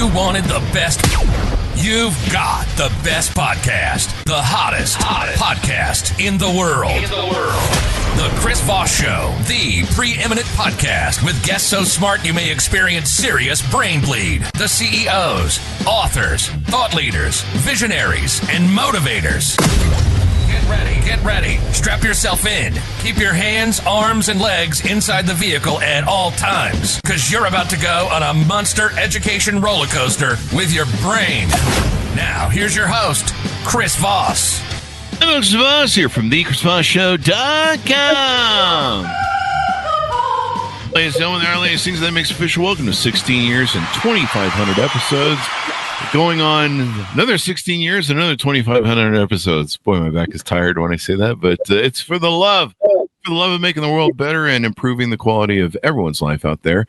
you wanted the best, you've got the best podcast. The hottest podcast in the world. The Chris Voss Show, the preeminent podcast with guests so smart you may experience serious brain bleed. The CEOs, authors, thought leaders, visionaries, and motivators. Get ready. Strap yourself in. Keep your hands, arms, and legs inside the vehicle at all times, because you're about to go on a monster education roller coaster with your brain. Now, here's your host, Chris Voss. Hello, Chris Voss here from thechrisvossshow.com. Ladies and gentlemen, there are latest things that makes official. Welcome to 16 years and 2,500 episodes. Going on another 16 years and another 2,500 episodes. Boy, my back is tired when I say that, but it's for the love of making the world better and improving the quality of everyone's life out there.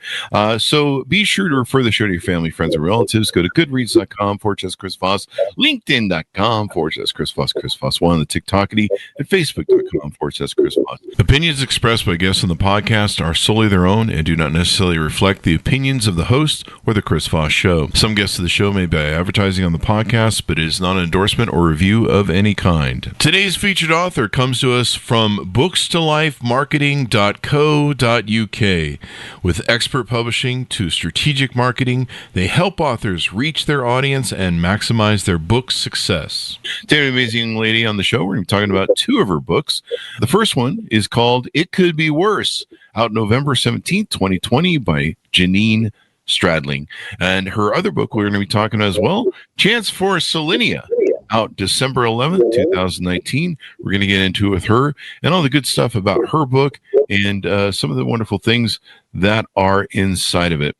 So be sure to refer the show to your family, friends, and relatives. Go to goodreads.com/Chris Voss, LinkedIn.com/Chris Voss, Chris Voss 1 on the TikTokity, and Facebook.com/Chris Voss. Opinions expressed by guests on the podcast are solely their own and do not necessarily reflect the opinions of the host or the Chris Voss Show. Some guests of the show may be advertising on the podcast, but it is not an endorsement or review of any kind. Today's featured author comes to us from bookstolifemarketing.co.uk. With expert publishing to strategic marketing, they help authors reach their audience and maximize their book success. Today, an amazing young lady on the show. We're going to be talking about two of her books. The first one is called It Could Be Worse, out November 17th, 2020 by Genene Stradling. And her other book we're going to be talking about as well, Chance for Solinea, out December 11th, 2019. We're going to get into it with her and all the good stuff about her book and some of the wonderful things that are inside of it.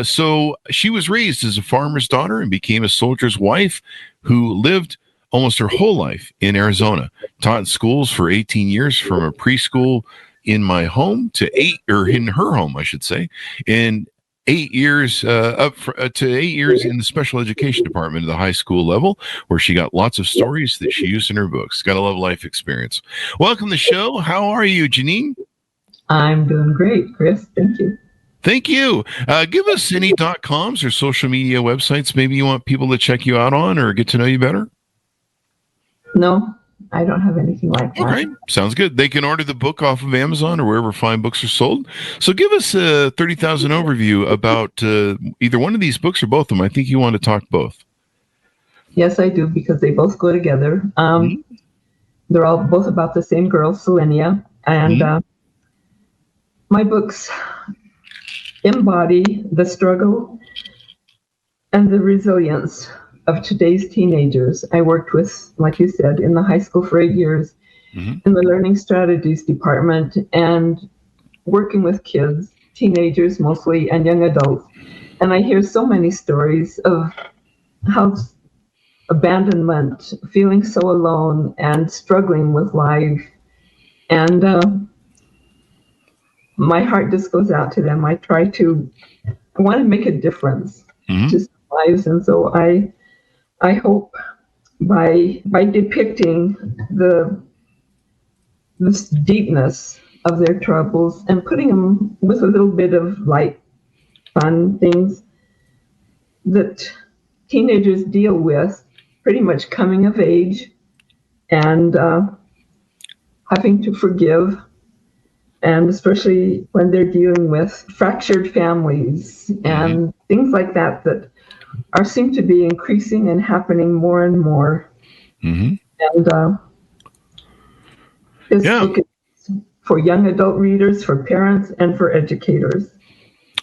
So she was raised as a farmer's daughter and became a soldier's wife who lived almost her whole life in Arizona. Taught in schools for 18 years, from a preschool in my home to in her home, I should say, in 8 years to 8 years in the special education department of the high school level, where she got lots of stories that she used in her books. Got a love life experience. Welcome to the show. How are you, Genene? I'm doing great, Chris. Thank you. Thank you. Give us any .coms or social media websites maybe you want people to check you out on or get to know you better. No, I don't have anything like that. All right. Sounds good. They can order the book off of Amazon or wherever fine books are sold. So give us a 30,000 overview about either one of these books or both of them. I think you want to talk both. Yes, I do, because they both go together. They're all both about the same girl, Solinea. And my books embody the struggle and the resilience of today's teenagers. I worked with, like you said, in the high school for 8 years in the learning strategies department, and working with kids, teenagers mostly, and young adults. And I hear so many stories of how abandonment, feeling so alone and struggling with life. And my heart just goes out to them. I want to make a difference to some lives. And so I hope by depicting this deepness of their troubles and putting them with a little bit of light, fun things that teenagers deal with, pretty much coming of age and having to forgive, and especially when they're dealing with fractured families and things like that seem to be increasing and happening more and more. And this book is for young adult readers, for parents, and for educators.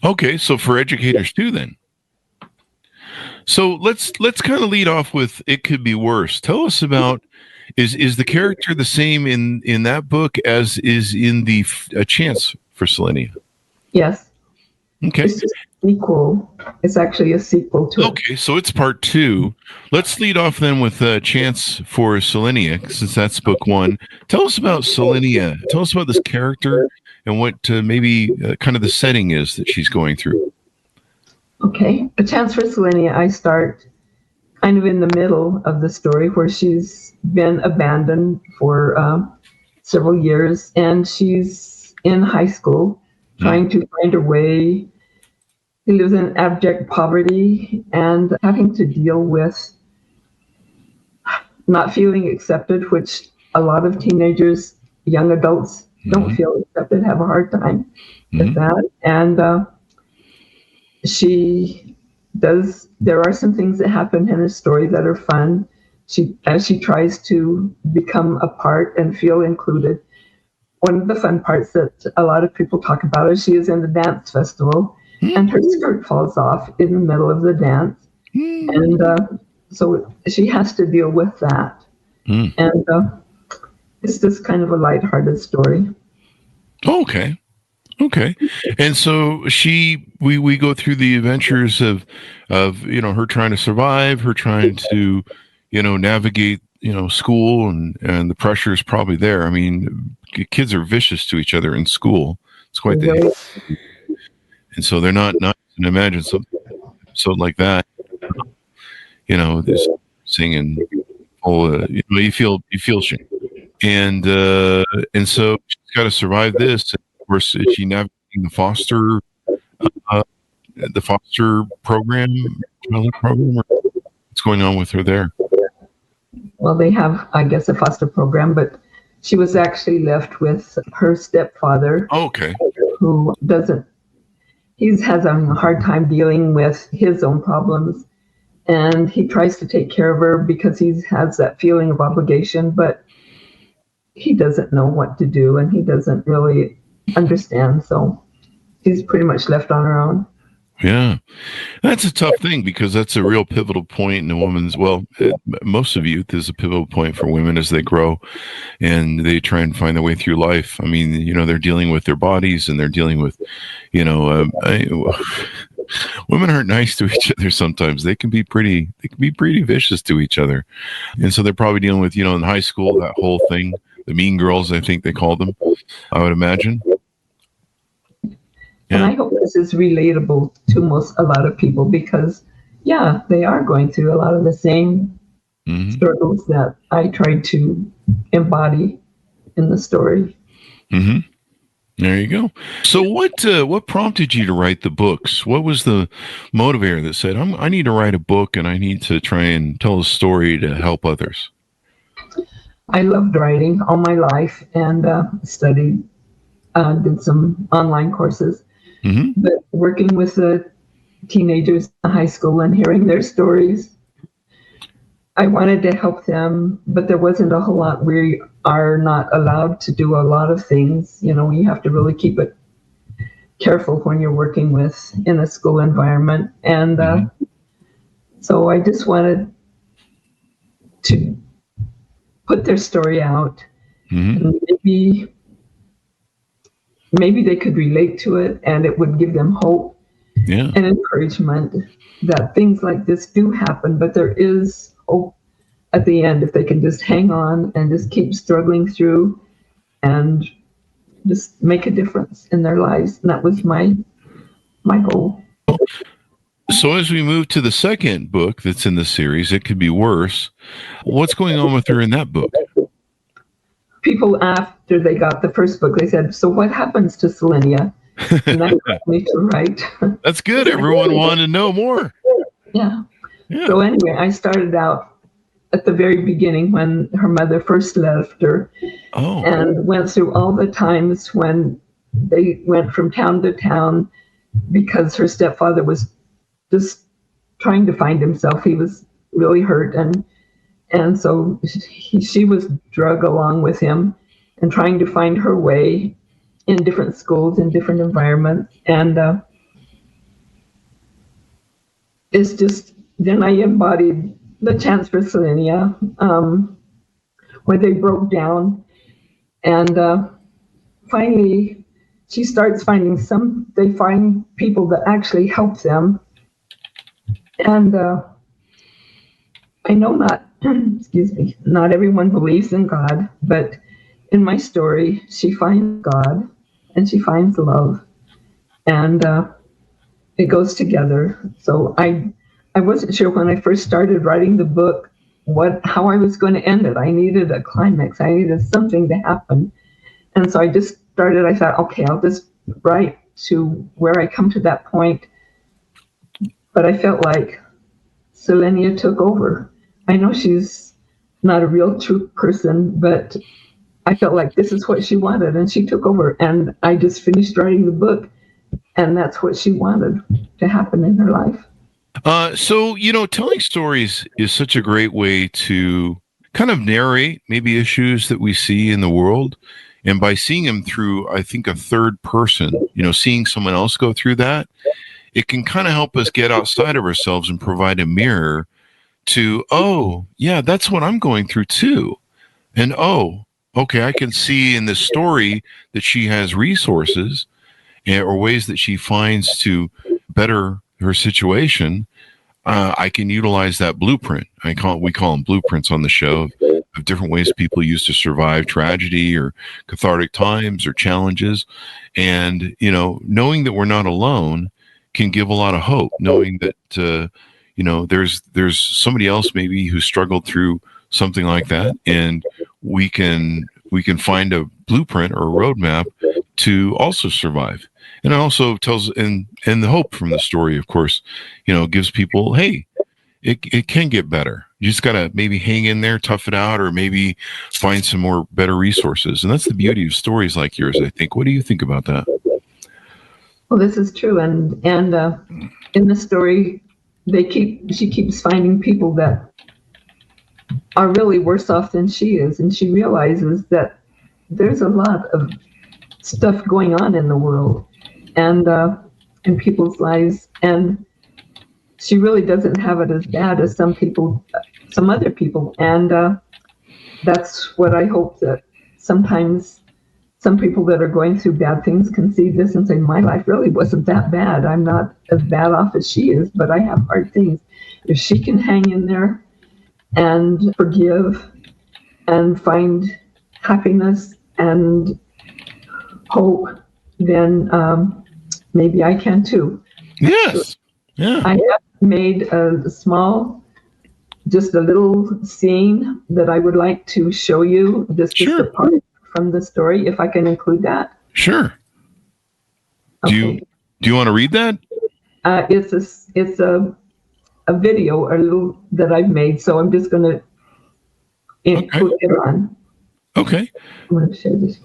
Okay, so for educators too, then. So let's kind of lead off with It Could Be Worse. Tell us about, is the character the same in that book as is in the A Chance for Solinea? Yes. Okay. It's just a sequel. It's actually a sequel to it. Okay, so it's part 2. Let's lead off then with A Chance for Solinea, since that's book 1. Tell us about Solinea. Tell us about this character and what maybe kind of the setting is that she's going through. Okay. A Chance for Solinea, I start kind of in the middle of the story, where she's been abandoned for several years, and she's in high school trying to find her way he lives in abject poverty and having to deal with not feeling accepted, which a lot of teenagers, young adults, don't feel accepted, have a hard time with that. And she does, there are some things that happen in her story that are fun. As she tries to become a part and feel included. One of the fun parts that a lot of people talk about is she is in the dance festival and her skirt falls off in the middle of the dance. And so she has to deal with that. And it's just kind of a lighthearted story. Okay. And so we go through the adventures of her trying to survive, her trying to navigate school, and the pressure is probably there. I mean, kids are vicious to each other in school. It's quite the and so they're not can imagine something like that. This singing, you feel shame, and so she's got to survive this. And of course, is she navigating the foster program, or what's going on with her there? Well, they have, I guess, a foster program, but she was actually left with her stepfather. Okay. Who has a hard time dealing with his own problems. And he tries to take care of her because he has that feeling of obligation, but he doesn't know what to do and he doesn't really understand. So she's pretty much left on her own. Yeah, that's a tough thing because that's a real pivotal point in a woman's, most of youth is a pivotal point for women as they grow and they try and find their way through life. I mean, they're dealing with their bodies and they're dealing with, women aren't nice to each other sometimes. They can be pretty vicious to each other. And so they're probably dealing with, in high school, that whole thing, the mean girls, I think they called them, I would imagine. And I hope this is relatable to a lot of people because, they are going through a lot of the same struggles that I tried to embody in the story. Mm-hmm. There you go. So what prompted you to write the books? What was the motivator that said, I need to write a book and I need to try and tell a story to help others? I loved writing all my life and studied, did some online courses. But working with the teenagers in high school and hearing their stories, I wanted to help them, but there wasn't a whole lot. We are not allowed to do a lot of things. You have to really keep it careful when you're working in a school environment. And so I just wanted to put their story out. And maybe they could relate to it and it would give them hope and encouragement that things like this do happen, but there is hope at the end if they can just hang on and just keep struggling through and just make a difference in their lives. And that was my goal. So as we move to the second book that's in the series, It Could Be Worse, what's going on with her in that book? People, after they got the first book, they said, so what happens to Solinea? And that got me to write. That's good. Everyone wanted to know more. Yeah. So anyway, I started out at the very beginning when her mother first left her and went through all the times when they went from town to town because her stepfather was just trying to find himself. He was really hurt and so she was drug along with him and trying to find her way in different schools, in different environments. And it's just, then I embodied the chance for Solinea, where they broke down. And finally, she starts finding they find people that actually help them. And I know not everyone believes in God, but in my story, she finds God and she finds love, and it goes together. So I wasn't sure when I first started writing the book how I was going to end it. I needed a climax. I needed something to happen, and so I just started. I thought, okay, I'll just write to where I come to that point, but I felt like Solinea took over. I know she's not a real true person, but I felt like this is what she wanted, and she took over. And I just finished writing the book, and that's what she wanted to happen in her life. So, telling stories is such a great way to kind of narrate maybe issues that we see in the world. And by seeing them through, I think, a third person, seeing someone else go through that, it can kind of help us get outside of ourselves and provide a mirror to, oh, yeah, that's what I'm going through too. And, oh, okay, I can see in this story that she has resources or ways that she finds to better her situation. I can utilize that blueprint. We call them blueprints on the show of different ways people use to survive tragedy or cathartic times or challenges. And, knowing that we're not alone can give a lot of hope, knowing that, there's somebody else maybe who struggled through something like that. And we can find a blueprint or a roadmap to also survive. And it also tells, and the hope from the story, of course, gives people, hey, it can get better. You just got to maybe hang in there, tough it out, or maybe find some more better resources. And that's the beauty of stories like yours, I think. What do you think about that? Well, this is true. And in the story, she keeps finding people that are really worse off than she is. And she realizes that there's a lot of stuff going on in the world and in people's lives, and she really doesn't have it as bad as some other people, and that's what I hope, that sometimes some people that are going through bad things can see this and say, my life really wasn't that bad. I'm not as bad off as she is, but I have hard things. If she can hang in there and forgive and find happiness and hope, then maybe I can too. Yes. Yeah. I have made just a little scene that I would like to show you. This is the part from the story, if I can include that. Sure. Okay. Do you want to read that? It's a video, a little that I've made, so I'm just going to put it on. Okay. I'm going to share this.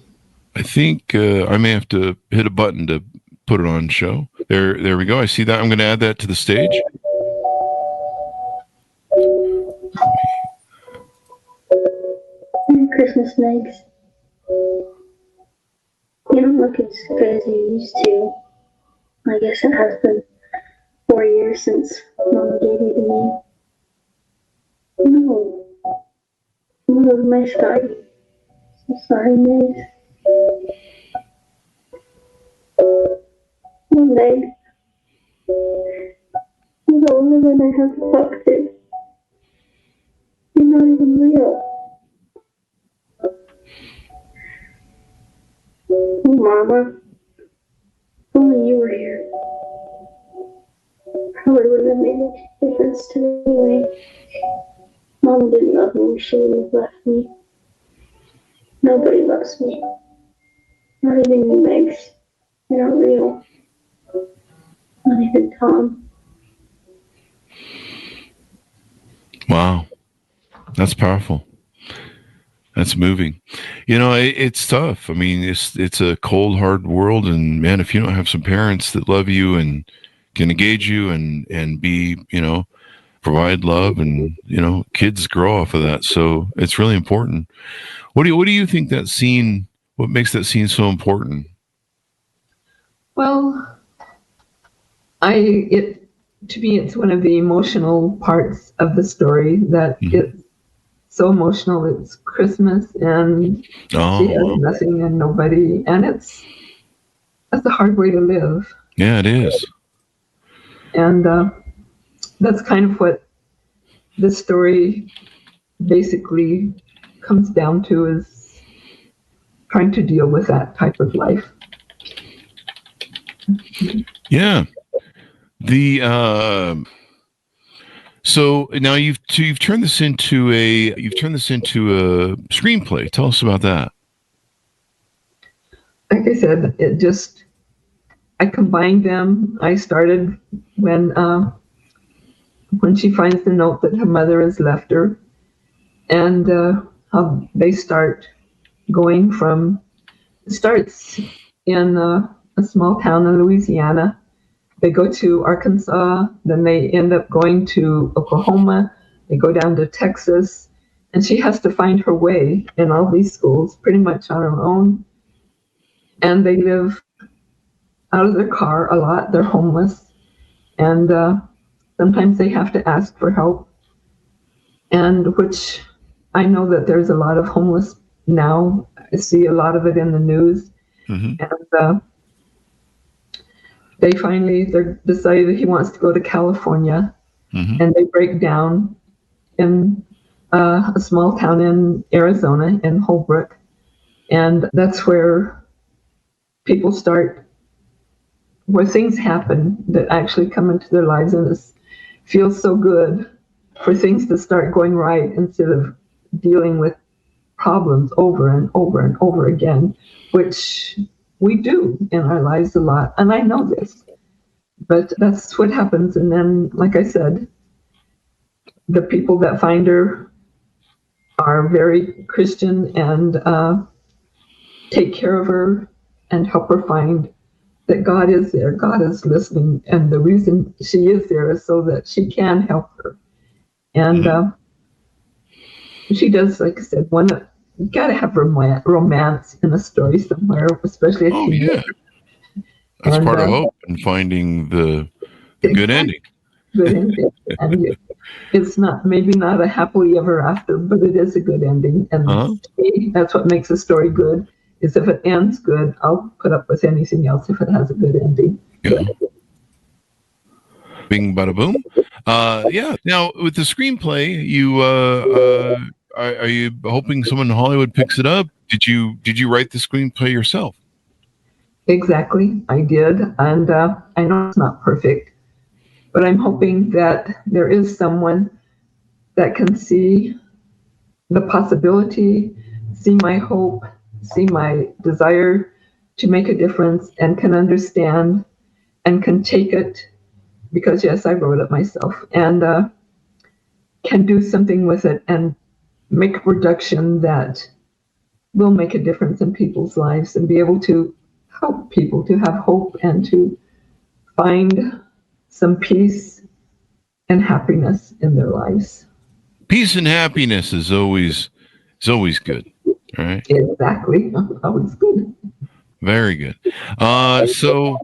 I think I may have to hit a button to put it on show. There we go. I see that. I'm going to add that to the stage. Merry Christmas, Megs. You don't look as good as you used to. I guess it has been 4 years since Mama gave you to me. No. No, my sky. So sorry, Megs. Meg, you're the only one I have talked to. You're not even real. Mama, if only you were here. Probably wouldn't have made a difference to me anyway. Mom didn't love me, she wouldn't have left me. Nobody loves me. Not even you, Megs. You're not real. Not even Tom. Wow. That's powerful. That's moving. It's tough. I mean, it's a cold, hard world. And man, if you don't have some parents that love you and can engage you and be, provide love, and, kids grow off of that. So it's really important. What do you think what makes that scene so important? Well, to me, it's one of the emotional parts of the story that it's so emotional. It's Christmas and she has nothing and nobody, and that's a hard way to live. Yeah, it is. And that's kind of what the story basically comes down to, is trying to deal with that type of life. Yeah. So now you've turned this into a screenplay. Tell us about that. Like I said, I combined them. I started when when she finds the note that her mother has left her, and how they start going from, starts in a small town in Louisiana. They go to Arkansas, then they end up going to Oklahoma, they go down to Texas, and she has to find her way in all these schools pretty much on her own. And they live out of their car a lot, they're homeless, and sometimes they have to ask for help, and which I know that there's a lot of homeless now. I see a lot of it in the news. And they decide that he wants to go to California, and they break down in a small town in Arizona, in Holbrook, and that's where people start, where things happen that actually come into their lives, and it feels so good for things to start going right instead of dealing with problems over and over and over again, which we do in our lives a lot. And I know this, but that's what happens. And then, like I said, the people that find her are very Christian and take care of her and help her find that God is there, God is listening, and the reason she is there is so that she can help her. And she does, like I said, you got to have romance in a story somewhere, especially a teenager. Yeah. That's part of hope and finding the good ending. Good ending. And it's maybe not a happily ever after, but it is a good ending. And that's what makes a story good, is if it ends good, I'll put up with anything else if it has a good ending. Yeah. Bing, bada, boom. Yeah. Now, with the screenplay, are you hoping someone in Hollywood picks it up? Did you write the screenplay yourself? Exactly, I did, and I know it's not perfect, but I'm hoping that there is someone that can see the possibility, see my hope, see my desire to make a difference, and can understand and can take it, because yes, I wrote it myself, and can do something with it and make a production that will make a difference in people's lives and be able to help people to have hope and to find some peace and happiness in their lives. Peace and happiness is always good. All right. Exactly. Always good. Very good. So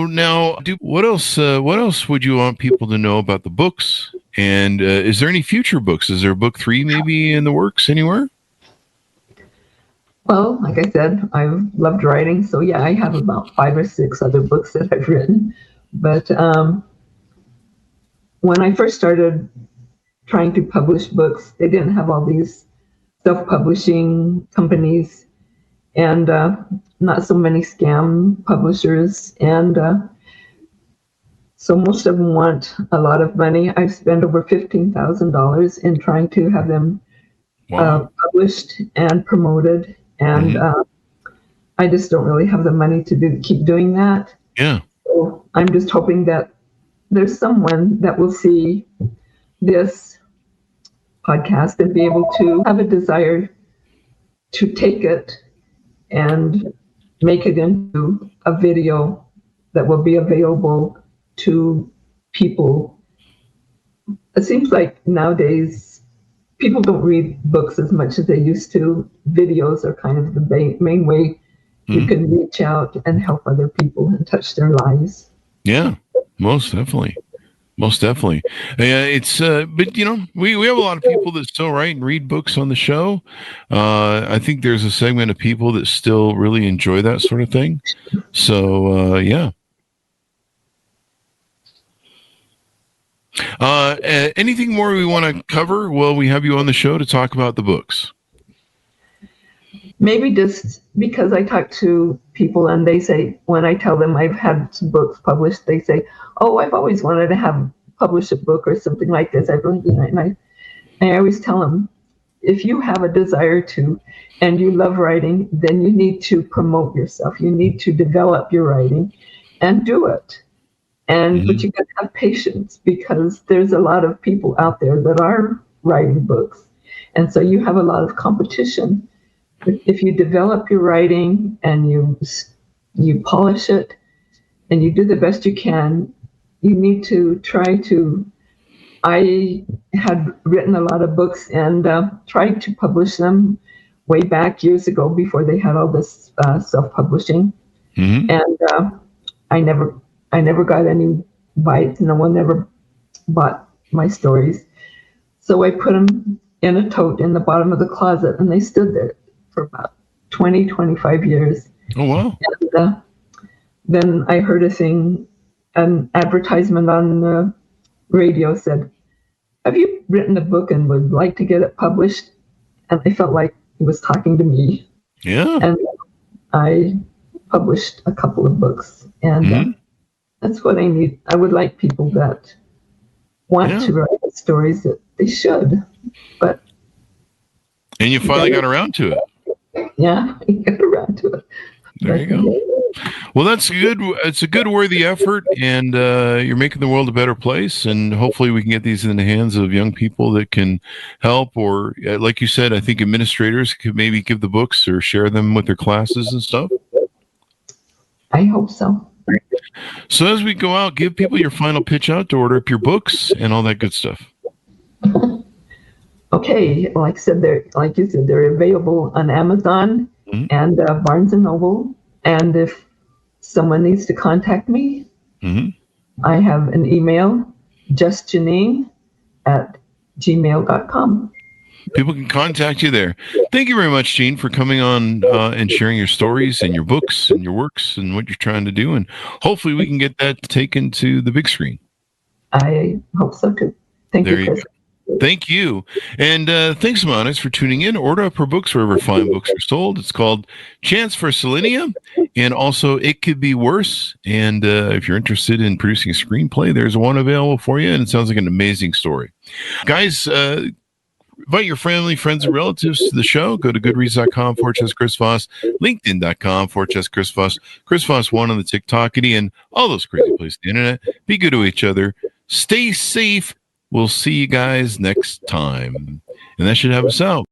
now, what else would you want people to know about the books? And is there any future books? Is there book 3 maybe in the works anywhere? Well, like I said, I've loved writing. So yeah, I have about 5 or 6 other books that I've written. But when I first started trying to publish books, they didn't have all these self-publishing companies and not so many scam publishers. And so most of them want a lot of money. I've spent over $15,000 in trying to have them published and promoted. And I just don't really have the money to keep doing that. Yeah. So I'm just hoping that there's someone that will see this podcast and be able to have a desire to take it and make it into a video that will be available to people. It seems like nowadays people don't read books as much as they used to. Videos are kind of the main way you can reach out and help other people and touch their lives. Yeah, most definitely. Most definitely. It's but we have a lot of people that still write and read books on the show. I think there's a segment of people that still really enjoy that sort of thing. So yeah. Anything more we want to cover while we have you on the show to talk about the books? Maybe just because I talk to people and they say, when I tell them I've had some books published, they say, oh, I've always wanted to publish a book or something like this. I've really been, and I always tell them, if you have a desire to, and you love writing, then you need to promote yourself. You need to develop your writing and do it. And but you got to have patience because there's a lot of people out there that are writing books, and so you have a lot of competition. If you develop your writing and you polish it and you do the best you can, you need to try to. I had written a lot of books and tried to publish them way back years ago before they had all this self-publishing, and I never got any bites. No one ever bought my stories, so I put them in a tote in the bottom of the closet, and they stood there for about 25 years. Oh, wow. And then I heard an advertisement on the radio said, "Have you written a book and would like to get it published?" And I felt like it was talking to me. Yeah. And I published a couple of books, and that's what I need. I would like people that want to write the stories that they should, but and you finally got around to it. Yeah, I got around to it. There you go. Well, that's good. It's a good, worthy effort, and you're making the world a better place. And hopefully, we can get these in the hands of young people that can help. Or, like you said, I think administrators could maybe give the books or share them with their classes and stuff. I hope so. So, as we go out, give people your final pitch out to order up your books and all that good stuff. Okay, like you said, they're available on Amazon and Barnes and Noble. And if someone needs to contact me, I have an email, justgenene@gmail.com. People can contact you there. Thank you very much, Jean, for coming on and sharing your stories and your books and your works and what you're trying to do. And hopefully we can get that taken to the big screen. I hope so, too. Thank you, Chris. Thank you. And thanks, Monis, for tuning in. Order up her books wherever fine books are sold. It's called Chance for Solinea, and also It Could Be Worse. And if you're interested in producing a screenplay, there's one available for you, and it sounds like an amazing story. Guys, invite your family, friends, and relatives to the show. Go to goodreads.com/Chris Voss, linkedin.com/Chris Voss, Chris Voss1 on the TikTokity, and all those crazy places on the internet. Be good to each other. Stay safe. We'll see you guys next time. And that should have us out.